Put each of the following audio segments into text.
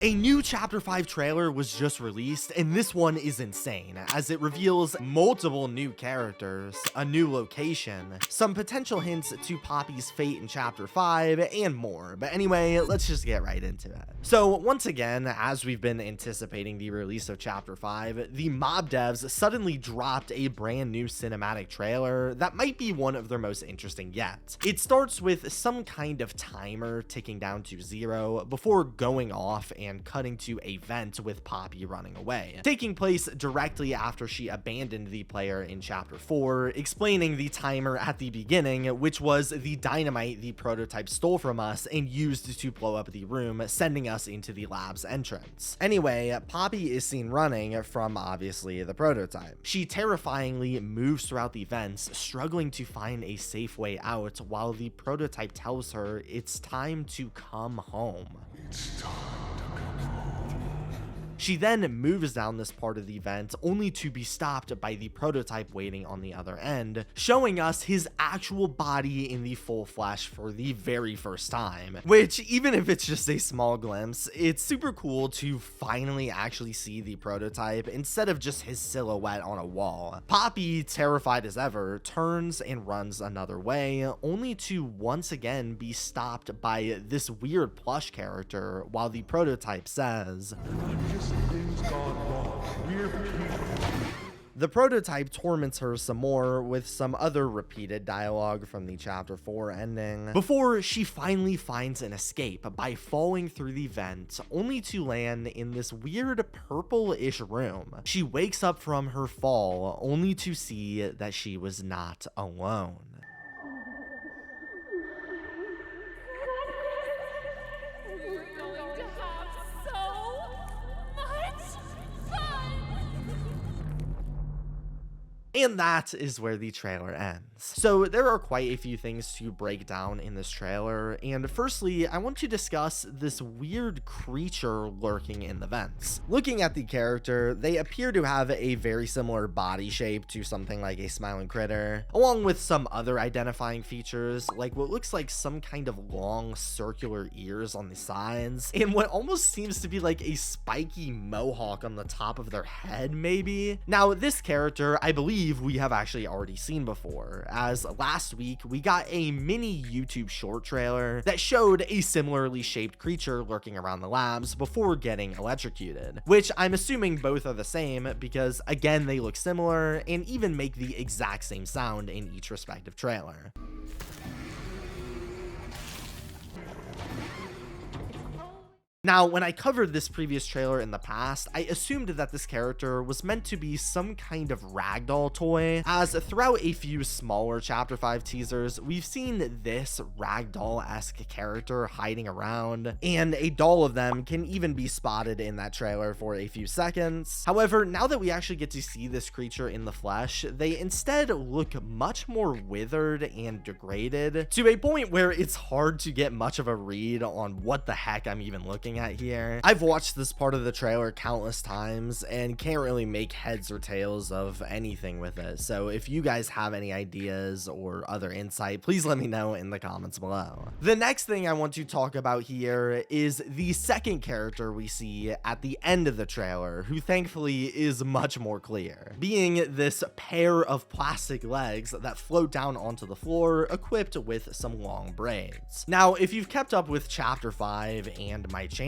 A new Chapter 5 trailer was just released, and this one is insane, as it reveals multiple new characters, a new location, some potential hints to Poppy's fate in Chapter 5, and more. But anyway, let's just get right into it. So once again, as we've been anticipating the release of Chapter 5, the mob devs suddenly dropped a brand new cinematic trailer that might be one of their most interesting yet. It starts with some kind of timer ticking down to 0 before going off and cutting to a vent with Poppy running away, taking place directly after she abandoned the player in Chapter 4, explaining the timer at the beginning, which was the dynamite the prototype stole from us and used to blow up the room, sending us into the lab's entrance. Anyway, Poppy is seen running from obviously the prototype. She terrifyingly moves throughout the vents, struggling to find a safe way out while the prototype tells her it's time to come home. It's time to come home. She then moves down this part of the event only to be stopped by the prototype waiting on the other end, showing us his actual body in the full flesh for the very first time, which, even if it's just a small glimpse, it's super cool to finally actually see the prototype instead of just his silhouette on a wall. Poppy, terrified as ever, turns and runs another way, only to once again be stopped by this weird plush character while the prototype says, Things gone wrong. We're people. The prototype torments her some more with some other repeated dialogue from the Chapter 4 ending, before she finally finds an escape by falling through the vent, only to land in this weird purple-ish room. She wakes up from her fall, only to see that she was not alone. And that is where the trailer ends. So there are quite a few things to break down in this trailer, and firstly, I want to discuss this weird creature lurking in the vents. Looking at the character, they appear to have a very similar body shape to something like a smiling critter, along with some other identifying features, like what looks like some kind of long circular ears on the sides, and what almost seems to be like a spiky mohawk on the top of their head, maybe. Now, this character, I believe we have actually already seen before, as last week we got a mini YouTube short trailer that showed a similarly shaped creature lurking around the labs before getting electrocuted, which I'm assuming both are the same because again they look similar and even make the exact same sound in each respective trailer. Now, when I covered this previous trailer in the past, I assumed that this character was meant to be some kind of ragdoll toy, as throughout a few smaller Chapter 5 teasers, we've seen this ragdoll-esque character hiding around, and a doll of them can even be spotted in that trailer for a few seconds. However, now that we actually get to see this creature in the flesh, they instead look much more withered and degraded, to a point where it's hard to get much of a read on what the heck I'm even looking at here. I've watched this part of the trailer countless times and can't really make heads or tails of anything with it, so if you guys have any ideas or other insight, please let me know in the comments below. The next thing I want to talk about here is the second character we see at the end of the trailer, who thankfully is much more clear, being this pair of plastic legs that float down onto the floor, equipped with some long braids. Now, if you've kept up with Chapter 5 and my channel,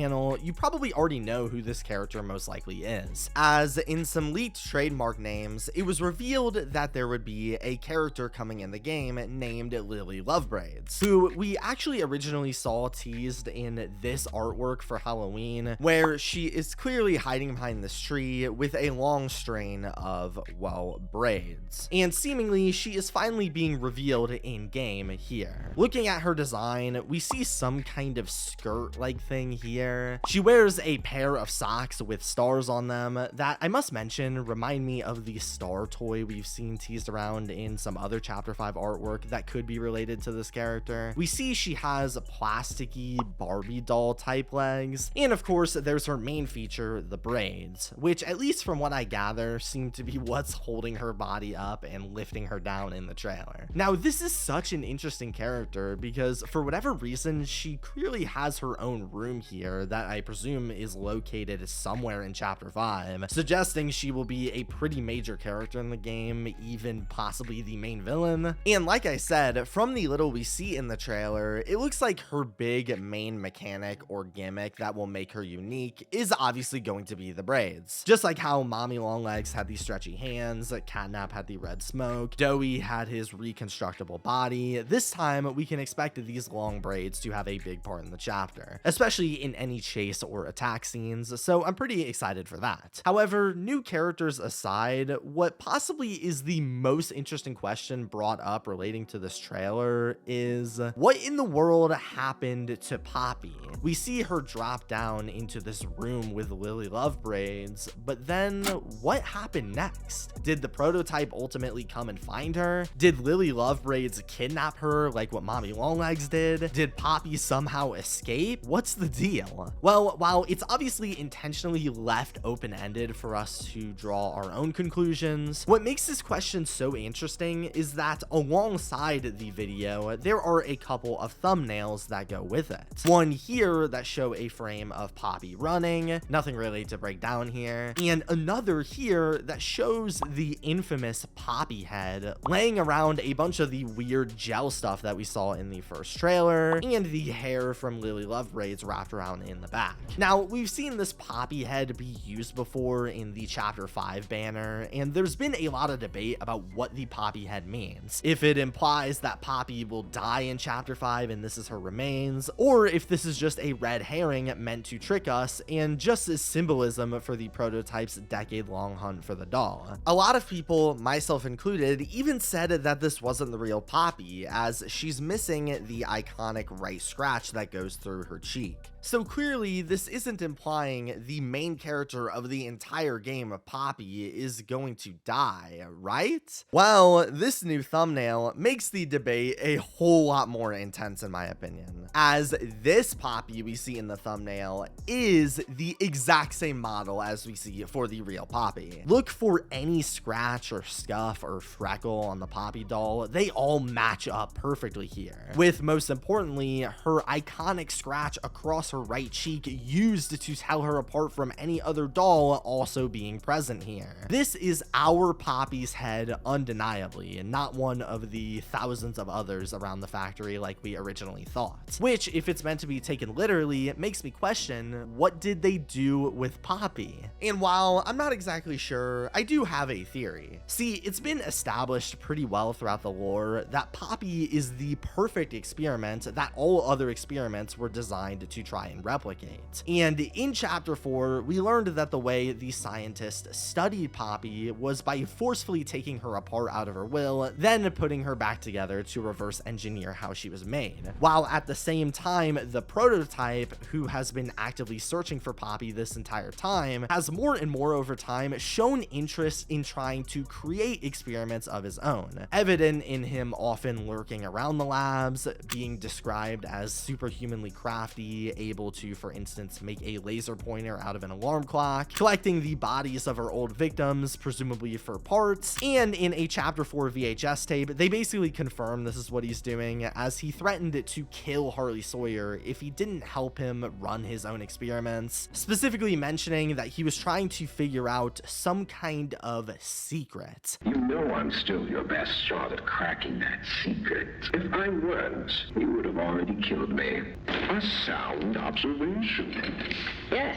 you probably already know who this character most likely is, as in some leaked trademark names, it was revealed that there would be a character coming in the game named Lily Lovebraids, who we actually originally saw teased in this artwork for Halloween, where she is clearly hiding behind this tree with a long strain of, well, braids. And seemingly, she is finally being revealed in game here. Looking at her design, we see some kind of skirt-like thing here. She wears a pair of socks with stars on them that, I must mention, remind me of the star toy we've seen teased around in some other Chapter 5 artwork that could be related to this character. We see she has plasticky Barbie doll type legs, and of course there's her main feature, the braids, which at least from what I gather seem to be what's holding her body up and lifting her down in the trailer. Now, this is such an interesting character because for whatever reason she clearly has her own room here here that I presume is located somewhere in chapter 5, suggesting she will be a pretty major character in the game, even possibly the main villain. And like I said, from the little we see in the trailer, it looks like her big main mechanic or gimmick that will make her unique is obviously going to be the braids. Just like how Mommy Longlegs had the stretchy hands, Catnap had the red smoke, Doughy had his reconstructible body, this time we can expect these long braids to have a big part in the chapter, especially in any chase or attack scenes, so I'm pretty excited for that. However, new characters aside, what possibly is the most interesting question brought up relating to this trailer is, what in the world happened to Poppy? We see her drop down into this room with Lily Love braids, but then what happened next? Did the prototype ultimately come and find her? Did Lily Love braids kidnap her like what Mommy Longlegs did? Did Poppy somehow escape? What's the deal? Well, while it's obviously intentionally left open-ended for us to draw our own conclusions, what makes this question so interesting is that alongside the video, there are a couple of thumbnails that go with it. One here that show a frame of Poppy running, nothing really to break down here, and another here that shows the infamous Poppy head laying around a bunch of the weird gel stuff that we saw in the first trailer, and the hair from Lily Love braids wrapped around in the back. Now, we've seen this Poppy head be used before in the chapter 5 banner, and there's been a lot of debate about what the Poppy head means. If it implies that Poppy will die in chapter 5 and this is her remains, or if this is just a red herring meant to trick us and just as symbolism for the prototype's decade-long hunt for the doll. A lot of people, myself included, even said that this wasn't the real Poppy, as she's missing the iconic right scratch that goes through her cheek. So clearly, this isn't implying the main character of the entire game, Poppy, is going to die, right? Well, this new thumbnail makes the debate a whole lot more intense in my opinion, as this Poppy we see in the thumbnail is the exact same model as we see for the real Poppy. Look for any scratch or scuff or freckle on the Poppy doll, they all match up perfectly here, with most importantly, her iconic scratch across her right cheek used to tell her apart from any other doll also being present here. This is our Poppy's head undeniably, and not one of the thousands of others around the factory like we originally thought. Which, if it's meant to be taken literally, it makes me question, what did they do with Poppy? And while I'm not exactly sure, I do have a theory. See, it's been established pretty well throughout the lore that Poppy is the perfect experiment that all other experiments were designed to try and replicate. And in chapter 4, we learned that the way the scientists studied Poppy was by forcefully taking her apart out of her will, then putting her back together to reverse engineer how she was made. While at the same time, the prototype, who has been actively searching for Poppy this entire time, has more and more over time shown interest in trying to create experiments of his own, evident in him often lurking around the labs, being described as superhumanly crafty, able to, for instance, make a laser pointer out of an alarm clock, collecting the bodies of her old victims, presumably for parts, and in a chapter 4 VHS tape, they basically confirm this is what he's doing, as he threatened to kill Harley Sawyer if he didn't help him run his own experiments, specifically mentioning that he was trying to figure out some kind of secret. You know I'm still your best shot at cracking that secret. If I weren't, you would have already killed me. A sound observation. Yes.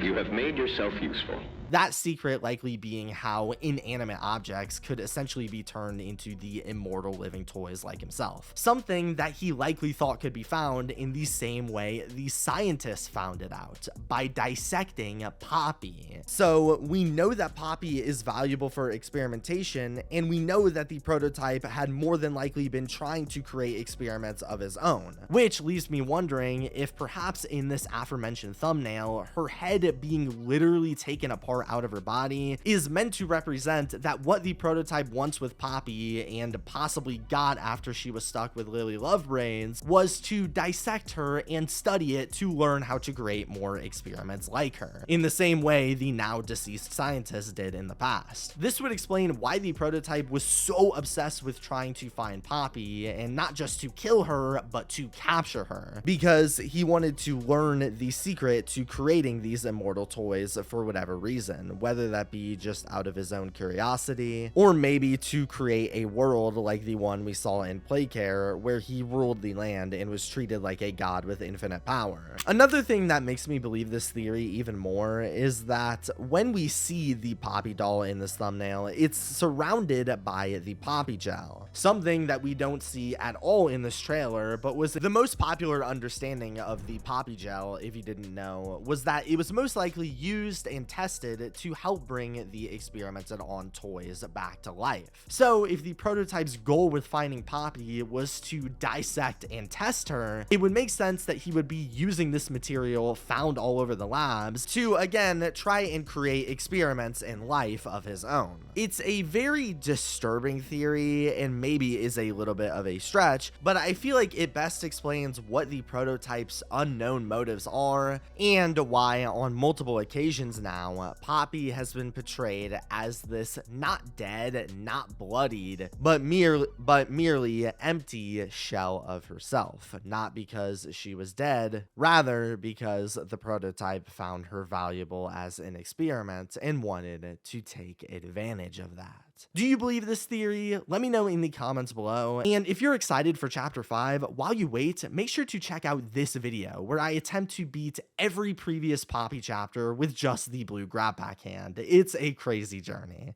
You have made yourself useful. That secret likely being how inanimate objects could essentially be turned into the immortal living toys like himself. Something that he likely thought could be found in the same way the scientists found it out, by dissecting Poppy. So we know that Poppy is valuable for experimentation, and we know that the prototype had more than likely been trying to create experiments of his own, which leaves me wondering if perhaps in this aforementioned thumbnail, her head being literally taken apart power out of her body is meant to represent that what the prototype wants with Poppy and possibly got after she was stuck with Lily Lovebrains was to dissect her and study it to learn how to create more experiments like her, in the same way the now deceased scientist did in the past. This would explain why the prototype was so obsessed with trying to find Poppy, and not just to kill her, but to capture her, because he wanted to learn the secret to creating these immortal toys for whatever reason, whether that be just out of his own curiosity, or maybe to create a world like the one we saw in Playcare, where he ruled the land and was treated like a god with infinite power. Another thing that makes me believe this theory even more is that when we see the Poppy doll in this thumbnail, it's surrounded by the Poppy gel, something that we don't see at all in this trailer, but was the most popular understanding of the Poppy gel, if you didn't know, was that it was most likely used and tested to help bring the experimented on toys back to life. So if the prototype's goal with finding Poppy was to dissect and test her, it would make sense that he would be using this material found all over the labs to, again, try and create experiments in life of his own. It's a very disturbing theory and maybe is a little bit of a stretch, but I feel like it best explains what the prototype's unknown motives are and why on multiple occasions now Poppy has been portrayed as this not dead, not bloodied, but merely empty shell of herself, not because she was dead, rather because the prototype found her valuable as an experiment and wanted to take advantage of that. Do you believe this theory? Let me know in the comments below. And if you're excited for chapter 5, while you wait, make sure to check out this video where I attempt to beat every previous Poppy chapter with just the blue grab pack hand. It's a crazy journey.